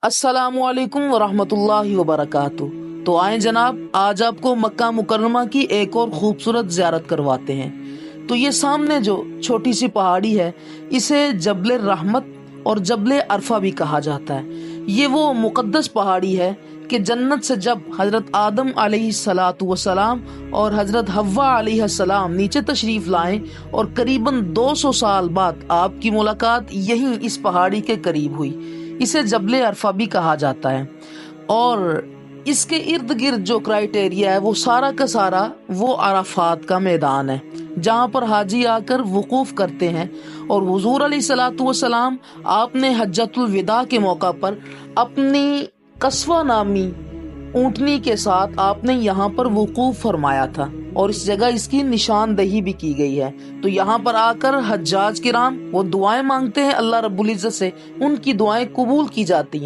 अस्सलामुअलैकुम वरहमतुल्लाहि वबरकातुह। तो आए जनाब, आज आपको मक्का मुकर्रमा की एक और खूबसूरत ज़ियारत करवाते हैं। तो ये सामने जो छोटी सी पहाड़ी है, इसे जबल रहमत और जबल अरफा भी कहा जाता है। ये वो मुक़द्दस पहाड़ी है कि जन्नत से जब हज़रत आदम अलैहिस्सलातु वस्सलाम और हज़रत हव्वा अलैहिस्सलाम नीचे तशरीफ़ लाएं और करीबन 200 साल बाद आपकी मुलाकात यहीं इस पहाड़ी के करीब हुई। इसे जबल अरफा भी कहा जाता है। और इसके इर्द गिर्द जो क्राइटेरिया है वो सारा का सारा वो अराफात का मैदान है, जहाँ पर हाजी आकर वकूफ़ करते हैं। और हुजूर अलैहिस्सलातु वस्सलाम आपने हज्जतुल विदा के मौका पर अपनी कस्वा नामी ऊँटनी के साथ आपने यहाँ पर वकूफ़ फरमाया था, और इस जगह इसकी निशानदही भी की गई है। तो यहाँ पर आकर हज्जाज किराम वो दुआएं मांगते हैं अल्लाह रब्बुल इज़्ज़त से, उनकी दुआएं कबूल की जाती हैं।